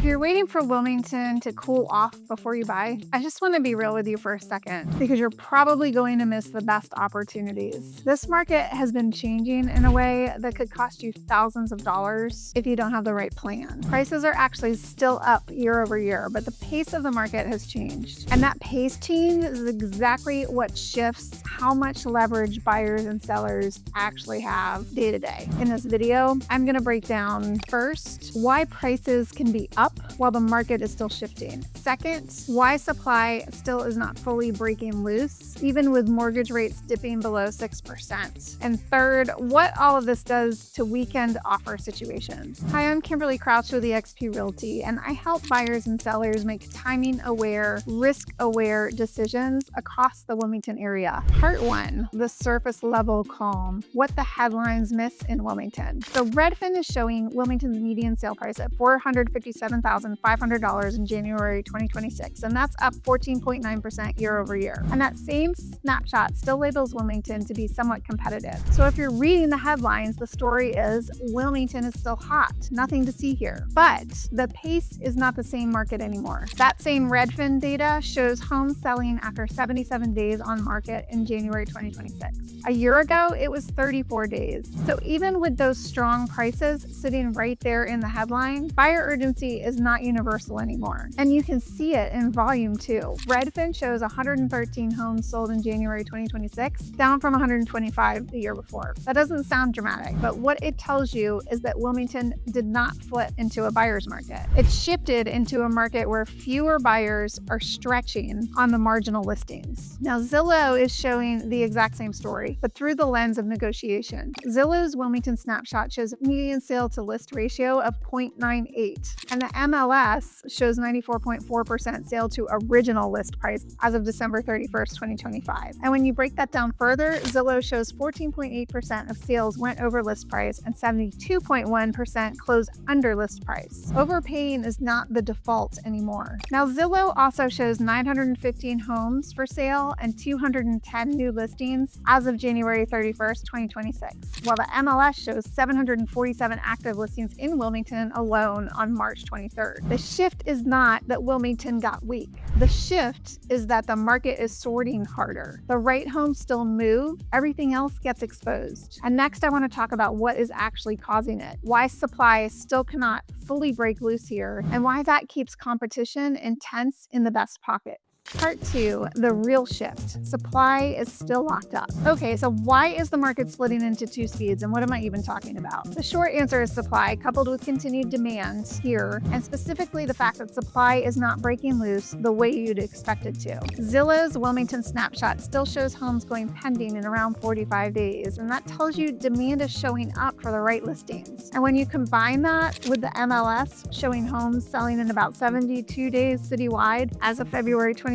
If you're waiting for Wilmington to cool off before you buy, I just want to be real with you for a second because you're probably going to miss the best opportunities. This market has been changing in a way that could cost you thousands of dollars if you don't have the right plan. Prices are actually still up year over year, but the pace of the market has changed. And that pace change is exactly what shifts how much leverage buyers and sellers actually have day to day. In this video, I'm going to break down first, why prices can be up while the market is still shifting. Second, why supply still is not fully breaking loose, even with mortgage rates dipping below 6%. And third, what all of this does to weekend offer situations. Hi, I'm Kimberly Crouch with eXp Realty, and I help buyers and sellers make timing-aware, risk-aware decisions across the Wilmington area. Part 1, the surface level calm, what the headlines miss in Wilmington. So Redfin is showing Wilmington's median sale price at $457,500 in January 2026, and that's up 14.9% year over year. And that same snapshot still labels Wilmington to be somewhat competitive. So if you're reading the headlines, the story is Wilmington is still hot, nothing to see here. But the pace is not the same market anymore. That same Redfin data shows homes selling after 77 days on market in January 2026. A year ago, it was 34 days. So even with those strong prices sitting right there in the headline, buyer urgency is not universal anymore. And you can see it in volume too. Redfin shows 113 homes sold in January 2026, down from 125 the year before. That doesn't sound dramatic, but what it tells you is that Wilmington did not flip into a buyer's market. It shifted into a market where fewer buyers are stretching on the marginal listings. Now, Zillow is showing the exact same story, but through the lens of negotiation. Zillow's Wilmington snapshot shows a median sale to list ratio of 0.98, and the MLS shows 94.4% sale to original list price as of December 31st, 2025. And when you break that down further, Zillow shows 14.8% of sales went over list price and 72.1% closed under list price. Overpaying is not the default anymore. Now, Zillow also shows 915 homes for sale and 210 new listings as of January 31st, 2026, while the MLS shows 747 active listings in Wilmington alone on March 23rd. The shift is not that Wilmington got weak. The shift is that the market is sorting harder. The right homes still move, everything else gets exposed. And next, I want to talk about what is actually causing it, why supply still cannot fully break loose here, and why that keeps competition intense in the best pocket. Part 2, the real shift. Supply is still locked up. Okay, so why is the market splitting into two speeds, and what am I even talking about? The short answer is supply coupled with continued demand here, and specifically the fact that supply is not breaking loose the way you'd expect it to. Zillow's Wilmington snapshot still shows homes going pending in around 45 days, and that tells you demand is showing up for the right listings. And when you combine that with the MLS showing homes selling in about 72 days citywide as of February 2026,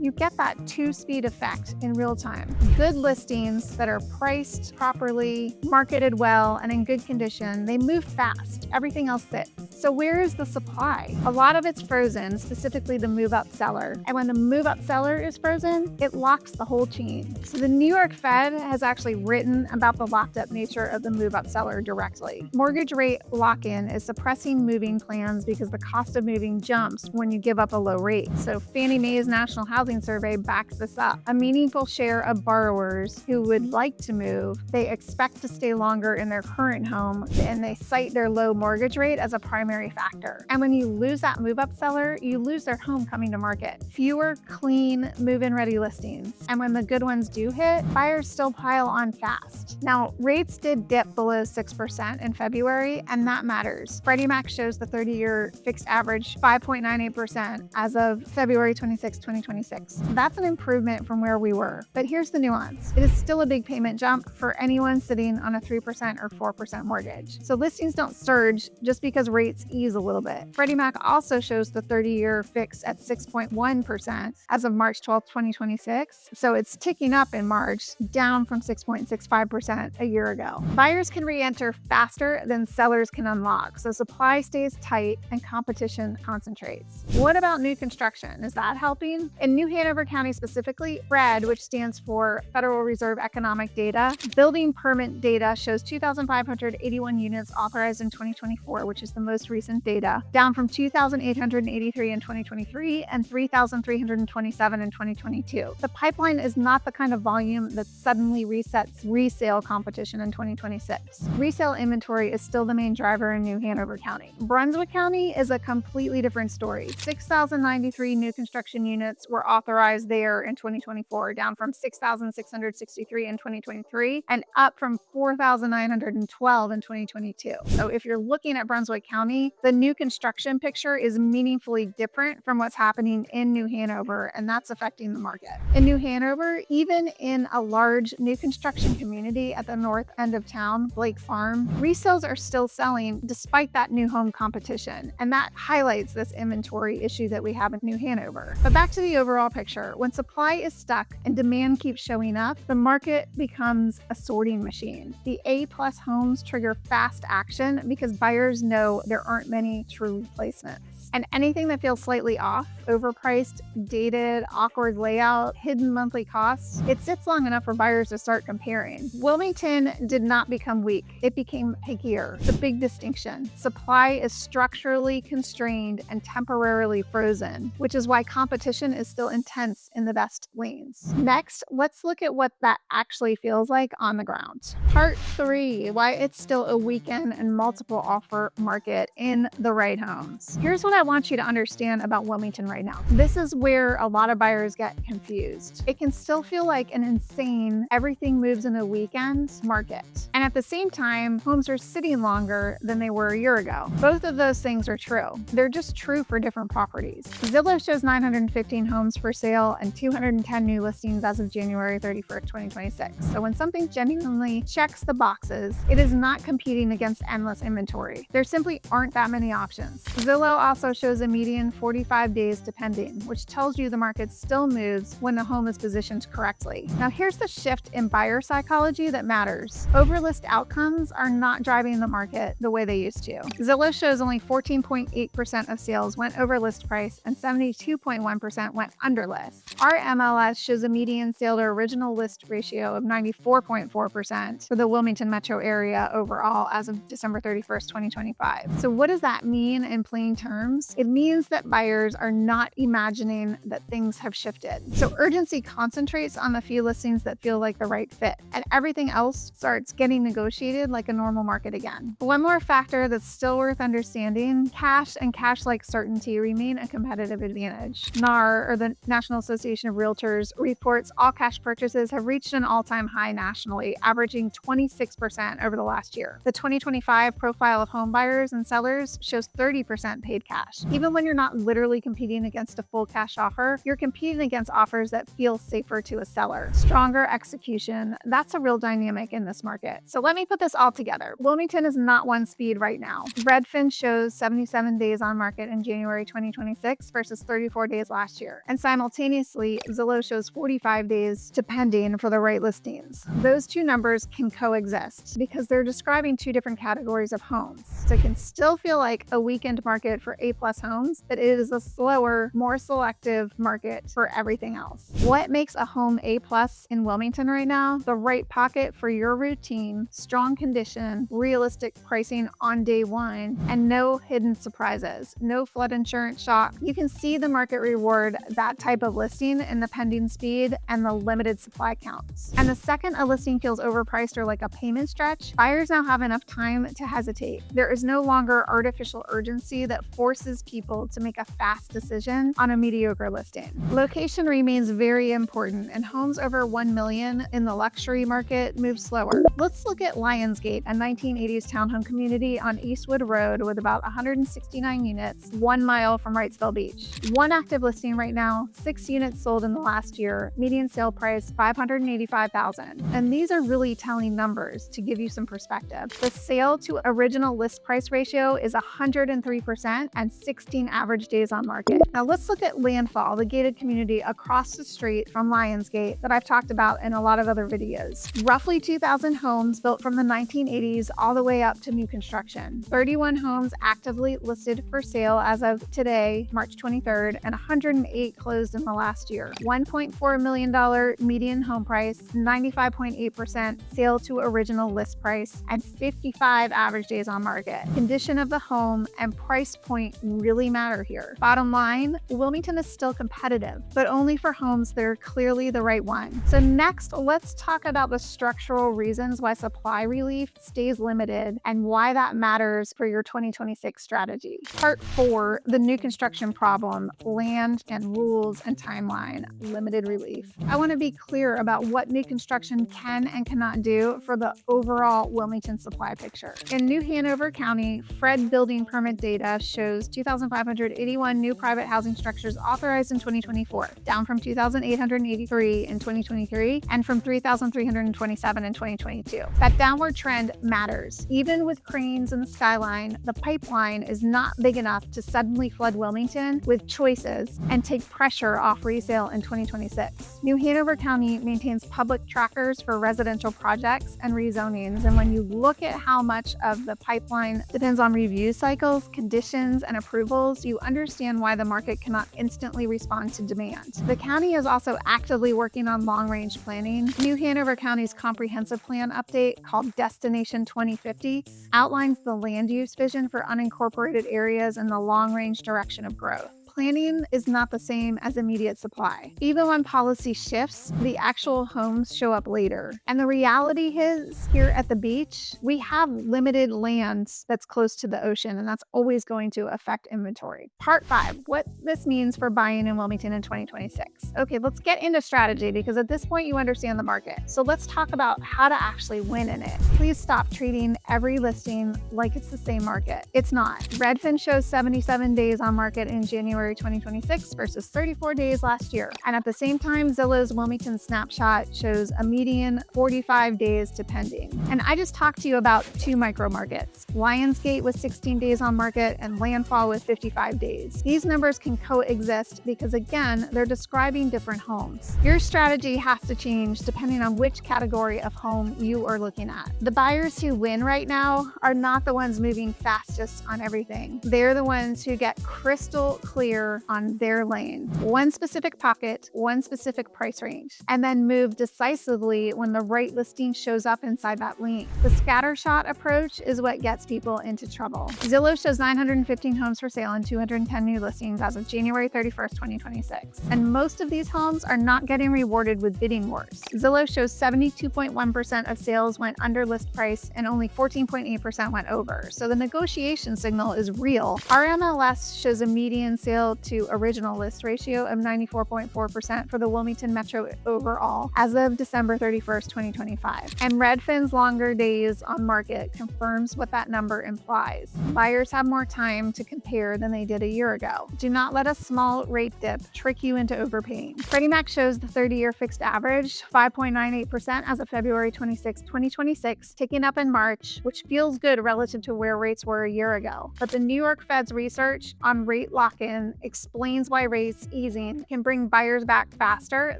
you get that two-speed effect in real time. Good listings that are priced properly, marketed well, and in good condition, they move fast. Everything else sits. So where is the supply? A lot of it's frozen, specifically the move-up seller. And when the move-up seller is frozen, it locks the whole chain. So the New York Fed has actually written about the locked-up nature of the move-up seller directly. Mortgage rate lock-in is suppressing moving plans because the cost of moving jumps when you give up a low rate. So Fannie Mae's National Housing Survey backs this up. A meaningful share of borrowers who would like to move, they expect to stay longer in their current home, and they cite their low mortgage rate as a primary factor. And when you lose that move-up seller, you lose their home coming to market. Fewer clean, move-in ready listings. And when the good ones do hit, buyers still pile on fast. Now, rates did dip below 6% in February, and that matters. Freddie Mac shows the 30-year fixed average 5.98% as of February 26, 2026. That's an improvement from where we were. But here's the nuance. It is still a big payment jump for anyone sitting on a 3% or 4% mortgage. So listings don't surge just because rates ease a little bit. Freddie Mac also shows the 30-year fix at 6.1% as of March 12, 2026. So it's ticking up in March, down from 6.65% a year ago. Buyers can re-enter faster than sellers can unlock. So supply stays tight and competition concentrates. What about new construction? Is that helping? In New Hanover County specifically, FRED, which stands for Federal Reserve Economic Data, building permit data shows 2,581 units authorized in 2024, which is the most most recent data, down from 2,883 in 2023 and 3,327 in 2022. The pipeline is not the kind of volume that suddenly resets resale competition in 2026. Resale inventory is still the main driver in New Hanover County. Brunswick County is a completely different story. 6,093 new construction units were authorized there in 2024, down from 6,663 in 2023 and up from 4,912 in 2022. So if you're looking at Brunswick County, the new construction picture is meaningfully different from what's happening in New Hanover, and that's affecting the market. In New Hanover, even in a large new construction community at the north end of town, Blake Farm, resales are still selling despite that new home competition, and that highlights this inventory issue that we have in New Hanover. But back to the overall picture, when supply is stuck and demand keeps showing up, the market becomes a sorting machine. The A-plus homes trigger fast action because buyers know there aren't many true replacements. And anything that feels slightly off, overpriced, dated, awkward layout, hidden monthly costs, it sits long enough for buyers to start comparing. Wilmington did not become weak. It became pickier. The big distinction. Supply is structurally constrained and temporarily frozen, which is why competition is still intense in the best lanes. Next, let's look at what that actually feels like on the ground. Part 3, why it's still a weekend and multiple offer market in the right homes. Here's what I want you to understand about Wilmington right now. This is where a lot of buyers get confused. It can still feel like an insane, everything moves in a weekend market. And at the same time, homes are sitting longer than they were a year ago. Both of those things are true. They're just true for different properties. Zillow shows 915 homes for sale and 210 new listings as of January 31st, 2026. So when something genuinely checks the boxes, it is not competing against endless inventory. There simply aren't that many options. Zillow also shows a median 45 days to pending, which tells you the market still moves when the home is positioned correctly. Now here's the shift in buyer psychology that matters. Overlist outcomes are not driving the market the way they used to. Zillow shows only 14.8% of sales went over list price and 72.1% went under list. Our MLS shows a median sale to original list ratio of 94.4% for the Wilmington metro area overall as of December 31st, 2025. So what does that mean in plain terms? It means that buyers are not imagining that things have shifted. So urgency concentrates on the few listings that feel like the right fit, and everything else starts getting negotiated like a normal market again. One more factor that's still worth understanding, cash and cash-like certainty remain a competitive advantage. NAR, or the National Association of Realtors, reports all cash purchases have reached an all-time high nationally, averaging 26% over the last year. The 2025 profile of home buyers and sellers shows 30% paid cash. Even when you're not literally competing against a full cash offer, you're competing against offers that feel safer to a seller. Stronger execution, that's a real dynamic in this market. So let me put this all together. Wilmington is not one speed right now. Redfin shows 77 days on market in January 2026 versus 34 days last year. And simultaneously, Zillow shows 45 days to pending for the right listings. Those two numbers can coexist because they're describing two different categories of homes. So it can still feel like a weekend market for A-plus homes, but it is a slower, more selective market for everything else. What makes a home A-plus in Wilmington right now? The right pocket for your routine, strong condition, realistic pricing on day one, and no hidden surprises, no flood insurance shock. You can see the market reward that type of listing in the pending speed and the limited supply counts. And the second a listing feels overpriced or like a payment stretch, buyers now have enough time to hesitate. There is no longer artificial urgency that forces people to make a fast decision on a mediocre listing. Location remains very important, and homes over $1 million in the luxury market move slower. Let's look at Lionsgate, a 1980s townhome community on Eastwood Road with about 169 units, 1 mile from Wrightsville Beach. One active listing right now, 6 units sold in the last year, median sale price $585,000. And these are really telling numbers to give you some perspective. The sale to original list price ratio is 103% and 16 average days on market. Now let's look at Landfall, the gated community across the street from Lionsgate that I've talked about in a lot of other videos. Roughly 2,000 homes built from the 1980s all the way up to new construction. 31 homes actively listed for sale as of today, March 23rd, and 108 closed in the last year. $1.4 million median home price, 95.8% sale to original list price, and 55 average days on market. Condition condition of the home and price point really matter here. Bottom line, Wilmington is still competitive, but only for homes that are clearly the right one. So next, let's talk about the structural reasons why supply relief stays limited and why that matters for your 2026 strategy. Part 4, the new construction problem, land and rules and timeline, limited relief. I want to be clear about what new construction can and cannot do for the overall Wilmington supply picture. In New Hanover County, Fred building permit data shows 2,581 new private housing structures authorized in 2024, down from 2,883 in 2023 and from 3,327 in 2022. That downward trend matters. Even with cranes in the skyline, the pipeline is not big enough to suddenly flood Wilmington with choices and take pressure off resale in 2026. New Hanover County maintains public trackers for residential projects and rezonings, and when you look at how much of the pipeline depends on review cycles, conditions, and approvals, you understand why the market cannot instantly respond to demand. The county is also actively working on long-range planning. New Hanover County's comprehensive plan update, called Destination 2050, outlines the land use vision for unincorporated areas and the long-range direction of growth. Planning is not the same as immediate supply. Even when policy shifts, the actual homes show up later. And the reality is, here at the beach, we have limited land that's close to the ocean, and that's always going to affect inventory. Part 5, what this means for buying in Wilmington in 2026. Okay, let's get into strategy, because at this point you understand the market. So let's talk about how to actually win in it. Please stop treating every listing like it's the same market. It's not. Redfin shows 77 days on market in January 2026 versus 34 days last year. And at the same time, Zillow's Wilmington snapshot shows a median 45 days to pending. And I just talked to you about 2 micro markets, Lionsgate with 16 days on market and Landfall with 55 days. These numbers can coexist because, again, they're describing different homes. Your strategy has to change depending on which category of home you are looking at. The buyers who win right now are not the ones moving fastest on everything. They're the ones who get crystal clear on their lane, one specific pocket, one specific price range, and then move decisively when the right listing shows up inside that lane. The scattershot approach is what gets people into trouble. Zillow shows 915 homes for sale and 210 new listings as of January 31st, 2026. And most of these homes are not getting rewarded with bidding wars. Zillow shows 72.1% of sales went under list price and only 14.8% went over. So the negotiation signal is real. Our MLS shows a median sale to original list ratio of 94.4% for the Wilmington Metro overall as of December 31st, 2025. And Redfin's longer days on market confirms what that number implies. Buyers have more time to compare than they did a year ago. Do not let a small rate dip trick you into overpaying. Freddie Mac shows the 30-year fixed average 5.98% as of February 26, 2026, ticking up in March, which feels good relative to where rates were a year ago. But the New York Fed's research on rate lock-in explains why rates easing can bring buyers back faster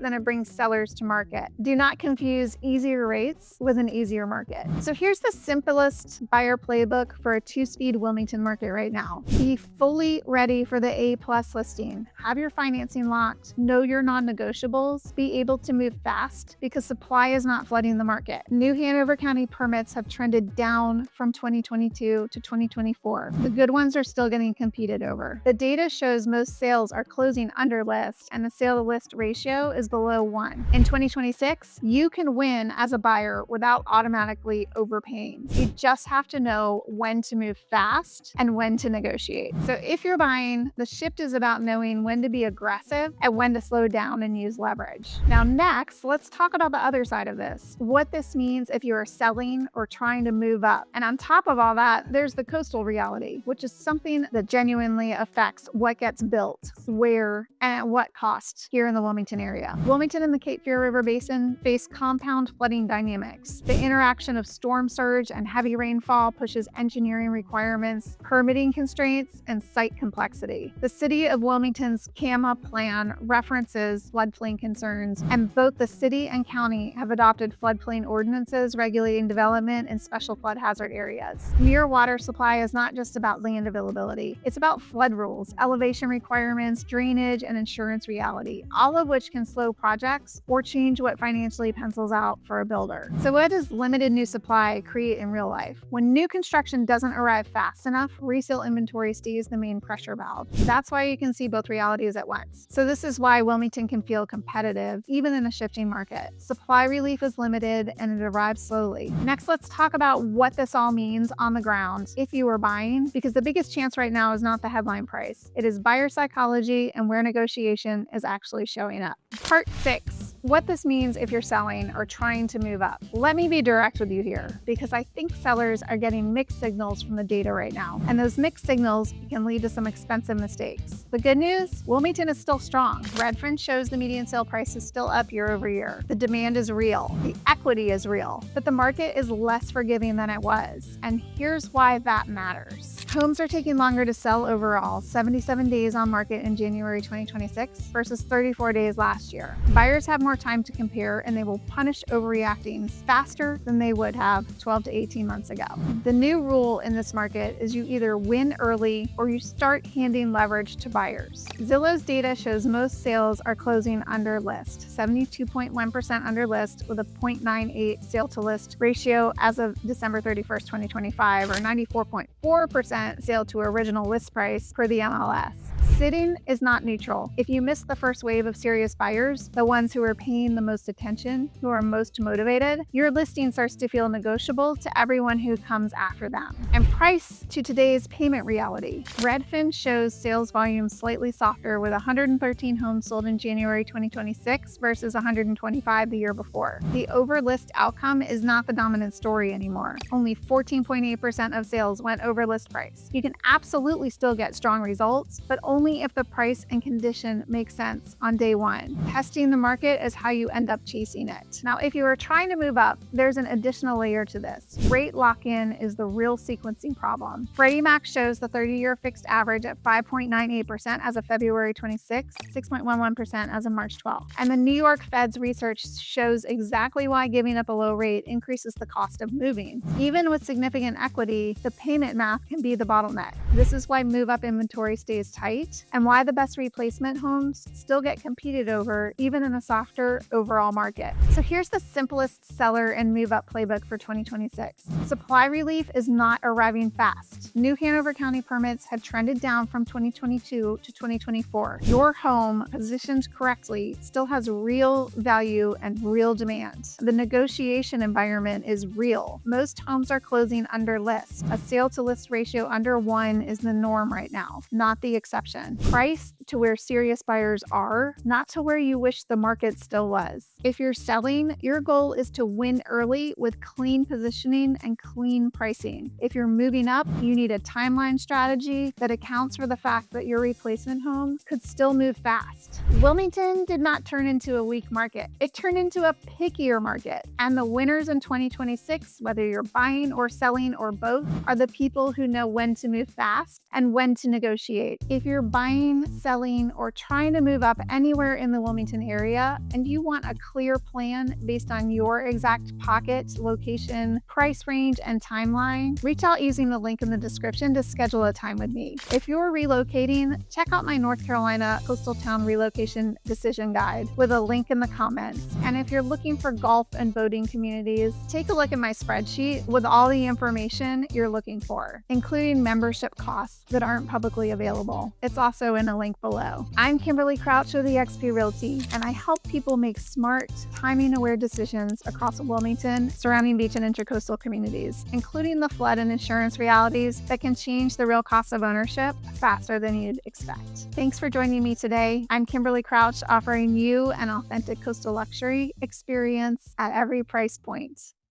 than it brings sellers to market. Do not confuse easier rates with an easier market. So here's the simplest buyer playbook for a 2-speed Wilmington market right now. Be fully ready for the A+ listing. Have your financing locked. Know your non-negotiables. Be able to move fast because supply is not flooding the market. New Hanover County permits have trended down from 2022 to 2024. The good ones are still getting competed over. The data shows most sales are closing under list and the sale to list ratio is below 1. In 2026, you can win as a buyer without automatically overpaying. You just have to know when to move fast and when to negotiate. So if you're buying, the shift is about knowing when to be aggressive and when to slow down and use leverage. Now next, let's talk about the other side of this. What this means if you are selling or trying to move up. And on top of all that, there's the coastal reality, which is something that genuinely affects what gets built, where, and at what cost here in the Wilmington area. Wilmington and the Cape Fear River Basin face compound flooding dynamics. The interaction of storm surge and heavy rainfall pushes engineering requirements, permitting constraints, and site complexity. The city of Wilmington's CAMA plan references floodplain concerns, and both the city and county have adopted floodplain ordinances regulating development in special flood hazard areas. Near water supply is not just about land availability. It's about flood rules, elevation foundation requirements, drainage, and insurance reality, all of which can slow projects or change what financially pencils out for a builder. So what does limited new supply create in real life? When new construction doesn't arrive fast enough, resale inventory stays the main pressure valve. That's why you can see both realities at once. So this is why Wilmington can feel competitive, even in a shifting market. Supply relief is limited and it arrives slowly. Next, let's talk about what this all means on the ground if you are buying, because the biggest chance right now is not the headline price. It is buyer psychology and where negotiation is actually showing up. Part 6, what this means if you're selling or trying to move up. Let me be direct with you here, because I think sellers are getting mixed signals from the data right now, and those mixed signals can lead to some expensive mistakes. The good news, Wilmington is still strong. Redfin shows the median sale price is still up year over year. The demand is real. The equity is real, but the market is less forgiving than it was. And here's why that matters. Homes are taking longer to sell overall, 77 days on market in January 2026 versus 34 days last year. Buyers have more time to compare and they will punish overreacting faster than they would have 12 to 18 months ago. The new rule in this market is you either win early or you start handing leverage to buyers. Zillow's data shows most sales are closing under list, 72.1% under list with a 0.98 sale to list ratio as of December 31st, 2025, or 94.4% sale to original list price per the MLS. Sitting is not neutral. If you miss the first wave of serious buyers, the ones who are paying the most attention, who are most motivated, your listing starts to feel negotiable to everyone who comes after them. And price to today's payment reality. Redfin shows sales volume slightly softer with 113 homes sold in January 2026 versus 125 the year before. The over-list outcome is not the dominant story anymore. Only 14.8% of sales went over list price. You can absolutely still get strong results, but only if the price and condition make sense on day one. Testing the market is how you end up chasing it. Now, if you are trying to move up, there's an additional layer to this. Rate lock-in is the real sequencing problem. Freddie Mac shows the 30-year fixed average at 5.98% as of February 26, 6.11% as of March 12. And the New York Fed's research shows exactly why giving up a low rate increases the cost of moving. Even with significant equity, the payment math can be the bottleneck. This is why move-up inventory stays tight and why the best replacement homes still get competed over even in a softer overall market. So here's the simplest seller and move-up playbook for 2026. Supply relief is not arriving fast. New Hanover County permits have trended down from 2022 to 2024. Your home, positioned correctly, still has real value and real demand. The negotiation environment is real. Most homes are closing under list. A sale to list ratio under 1 is the norm right now, not the exception. Price to where serious buyers are, not to where you wish the market still was. If you're selling, your goal is to win early with clean positioning and clean pricing. If you're moving up, you need a timeline strategy that accounts for the fact that your replacement home could still move fast. Wilmington did not turn into a weak market. It turned into a pickier market. And the winners in 2026, whether you're buying or selling or both, are the people who know when to move fast and when to negotiate. If you're buying, selling, or trying to move up anywhere in the Wilmington area, and you want a clear plan based on your exact pocket, location, price range, and timeline, reach out using the link in the description to schedule a time with me. If you're relocating, check out my North Carolina Coastal Town Relocation Decision Guide with a link in the comments. And if you're looking for golf and boating communities, take a look at my spreadsheet with all the information you're looking for, including membership costs that aren't publicly available. It's also in a link below. I'm Kimberly Crouch with eXp Realty, and I help people make smart, timing-aware decisions across Wilmington, surrounding beach and intercoastal communities, including the flood and insurance realities that can change the real cost of ownership faster than you'd expect. Thanks for joining me today. I'm Kimberly Crouch, offering you an authentic coastal luxury experience at every price point.